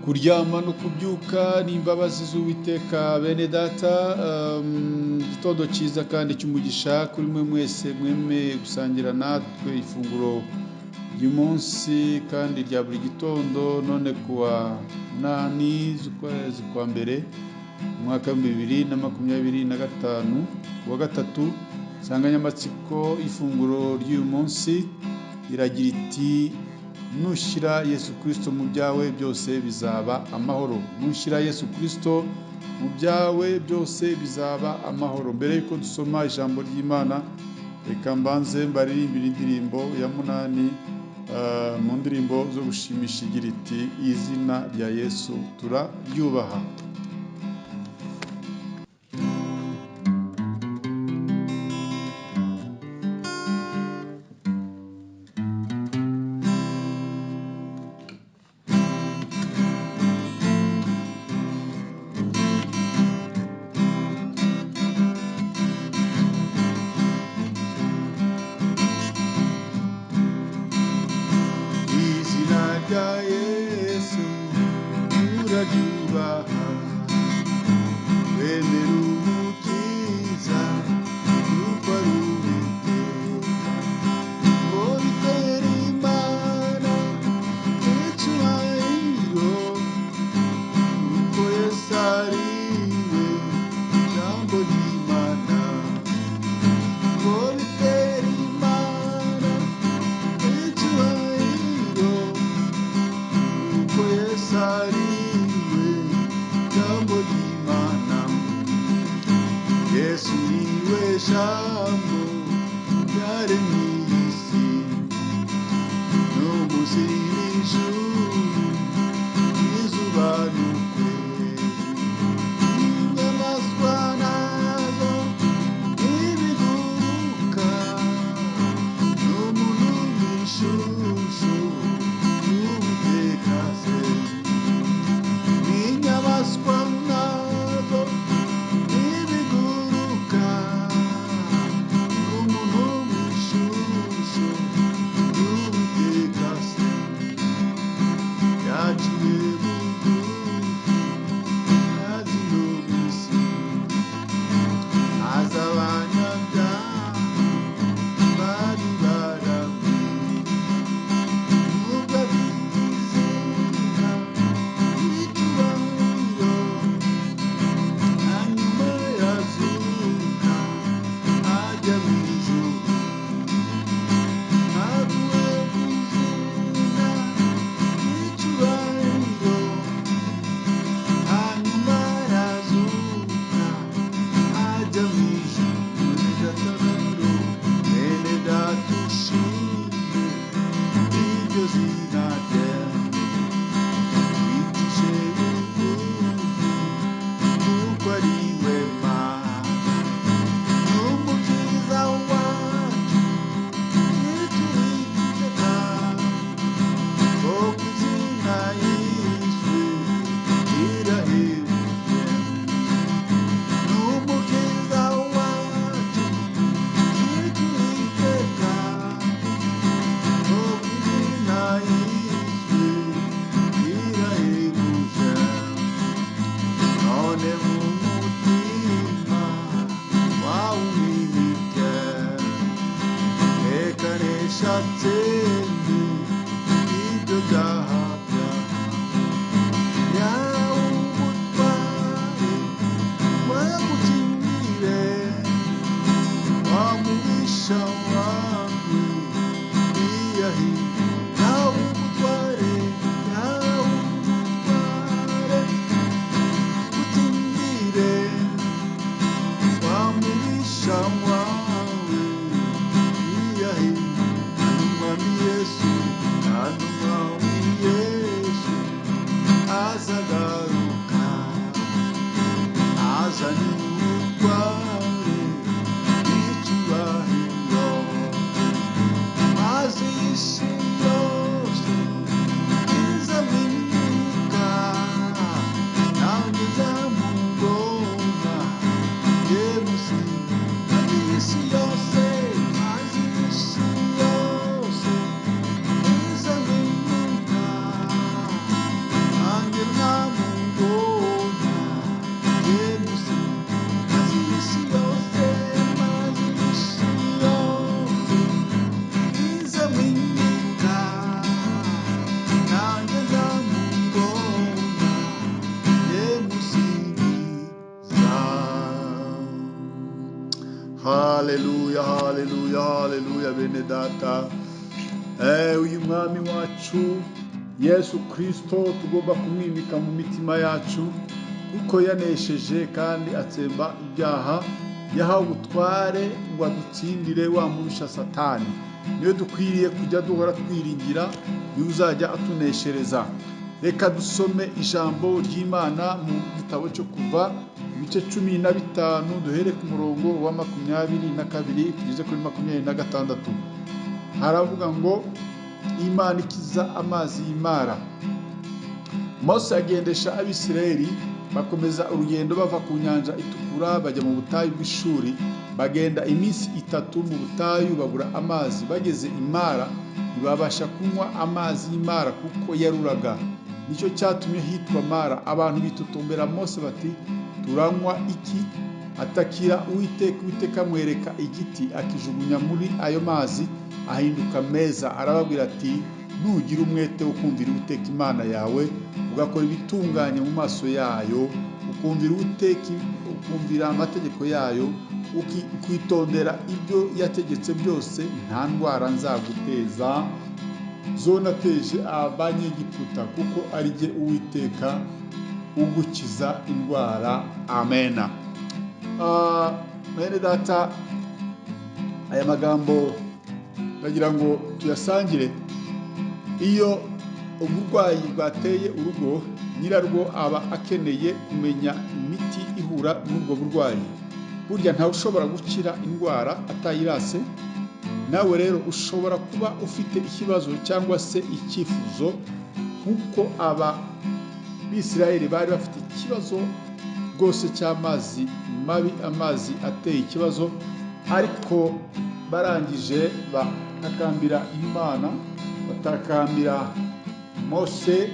kuryama no kubyuka n'imbabazi z'Uwiteka. Bene data, igitondo cyiza kandi cy'umugisha kuri mwe mwese mwemeye gusangira natwe ifunguro ry'umunsi kandi rya buri gitondo, none kuwa 8 z'ukwezi kwa mbere umwaka wa 2025 kuwa gatatu. Insanganyamatsiko y'ifunguro ry'uyu munsi iragira iti nushyira Yesu Kristo mu byawe byose bizaba amahoro. Nushyira Yesu Kristo mu byawe byose bizaba amahoro. Mbere yuko dusoma ijambo ry'Imana, reka mbanze mbaririmbire indirimbo ya 8 mu ndirimbo zo gushimisha igira iti izina rya Yesu turaryubaha. Yesu turaryubaha, wemera umukiza yuko ari Uwiteka, ngo bitera Imana icyubahiro, kuko Yesu ari we jambo ry'Imana, ngo bitera Imana icyubahiro, kuko Yesu ari we jambo ry'Imana. Yesu ni we jambo ryaremye isi n'umunsi n'ijuru n'izuba n'ukwezi, inyamaswa nazo n'ibiguruka n'umuntu w'ishusho y'Uwiteka se, n'inyamaswa nazo n'ibiguruka haleluya haleluya haleluya bene data. Uyu mwami wacu Yesu Kristo tugomba kumwimika mu mitima yacu kuko yanesheje kandi atsemba ibyaha, yahawe ubutware ngo adutsindire wa mubisha Satani. Niyo dukwiriye kujya duhora twiringira, niwe uzajya atuneshereza. Reka dusome ijambo ry'Imana mu gitabo cyo Kuva ibice 15 duhere ku murongo wa 22 tugeze kuri 26. Haravuga ngo Imana ikiza amazi y'Imara. Mose agendesha Abisirayeli bakomeza urugendo bava ku nyanja itukura bajya mu butayu bw'Ishuri, bagenda iminsi 3 mu butayu babura amazi. Bageze Imara ntibabasha kunywa amazi y'Imara kuko yaruraga. Nicyo cyatumye hitwa Mara. Abantu bitutumbera Mose bati, turanywa iki? Atakira Uwiteka amwereka igiti akijugunya muri ayo mazi ahinduka meza. Arababwira ati, nugira umwete wo kumvira Uwiteka Imana yawe, ugakora ibitunganye mu maso yayo, ukumvira Uwiteka, ukumvira amategeko yayo, ukitondera ibyo yategetse byose, nta ndwara nzaguteza zo nateje Abanyegiputa, kuko ari jye Uwiteka ugukiza indwara. Amena. Bene data, aya magambo ndagira ngo tuyasangire. Iyo uburwayi bwateye urugo, nyirarwo aba akeneye kumenya imiti ihura n'ubwo burwayi. Burya ntawe ushobora gukira indwara atayirase. Nawe rero ushobora kuba ufite ikibazo cyangwa se icyifuzo nk'uko aba Bisirayeli bari bafite ikibazo rwose cy'amazi mabi, amazi ateye ikibazo, ariko barangije batakambira Imana, batakambira Mose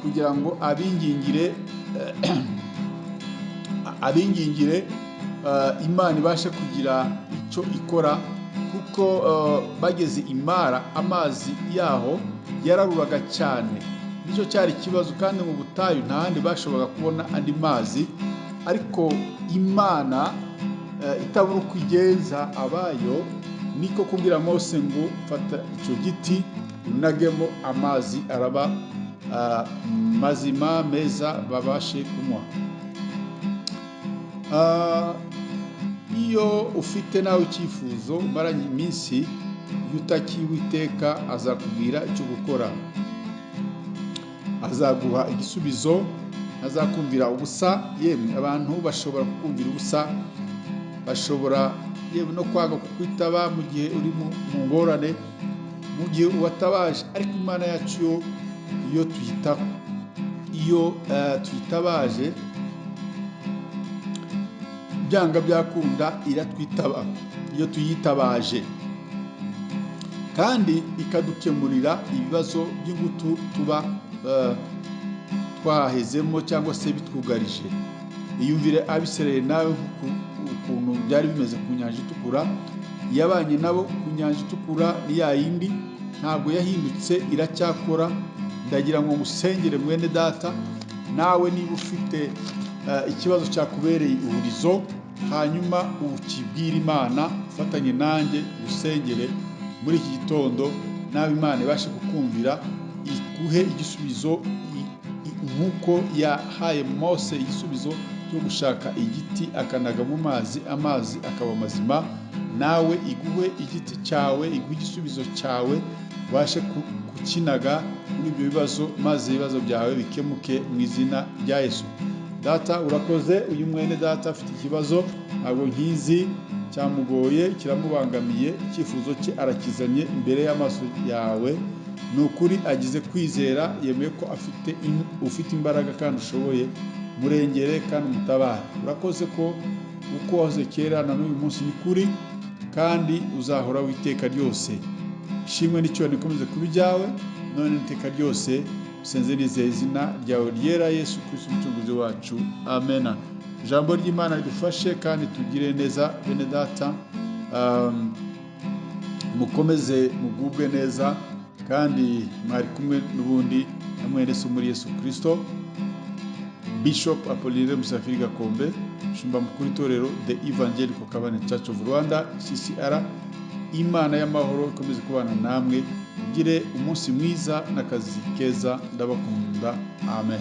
kugira ngo abingingire Imana ibashe kugira icyo ikora, kuko bageze Imara amazi yaho yararuraga cyane. Nicyo cyari ikibazo, kandi mu butayu nta handi bashoboraga kubona andi mazi. Ariko Imana itabura uko igenza abayo, niko kubwira Mose ngo fata icyo giti unagemo amazi, araba mazima meza babashe kunywa. Iyo ufite nawe icyifuzo umaranye iminsi, iyo utakiye Uwiteka azakubwira icyo gukora, azaguha igisubizo, azakumvira ubusa. Yemwe abantu bashobora kukumvira ubusa, bashobora yewe no kwanga kukwitaba mu gihe uri mu ngorane, mu gihe uwatabaje. Ariko Imana yacu yo iyo tuyitabaje, byanga byakunda iratwitaba iyo tuyitabaje, kandi ikadukemurira ibibazo by'ingutu tuba twahezemo cyangwa se bitwugarije. Iyumvire Abisirayeli nawe ukuntu byari bimeze ku nyanja itukura. Yabanye nabo ku nyanja itukura ni ya yindi, ntabwo yahindutse, iracyakora. Ndagira ngo ngusengere mwene data, nawe niba ufite ikibazo cyakubereye ihurizo, hanyuma ukibwira Imana, ufatanye nanjye usengere muri iki gitondo, nawe Imana ibashe kukumvira, iguhe igisubizo nk'uko yahaye Mose igisubizo cyo gushaka igiti akanaga mu mazi, amazi akaba mazima. Nawe iguhe igiti cyawe, iguhe igisubizo cyawe, ubashe kukinaga muri ibyo bibazo, maze ibibazo byawe bikemuke mu izina rya Yesu. Data urakoze. Uyu mwene data afite ikibazo, ntabwo nkizi, cyamugoye, kiramubangamiye, icyifuzo cye arakizanye imbere y'amaso yawe. Ni ukuri agize kwizera, yemeye ko ufite imbaraga kandi ushoboye. Murengere kandi umutabare. Urakoze ko uko wahoze kera na n'uyu munsi ni kuri, kandi uzahora w'iteka ryose. Ishimwe n'icyubahiro nikomeze kuba ibyawe none n'iteka ryose. Usenze nizeye izina ryawe ryera, Yesu Kristo umucunguzi wacu. Amena. Ijambo ry'Imana ridufashe kandi tugire neza bene data. Mukomeze mugubwe neza, kandi mwari kumwe n'ubundi na mwene se muri Yesu Kristo. Bishop Apollinaire Musafiri Gakombe, umushumba mukuru w'itorero The Evangelical Covenant Church of Rwanda CCR. Imana y'amahoro ikomeze kubana namwe, ugire umunsi mwiza n'akazi keza, ndabakunda. Amen.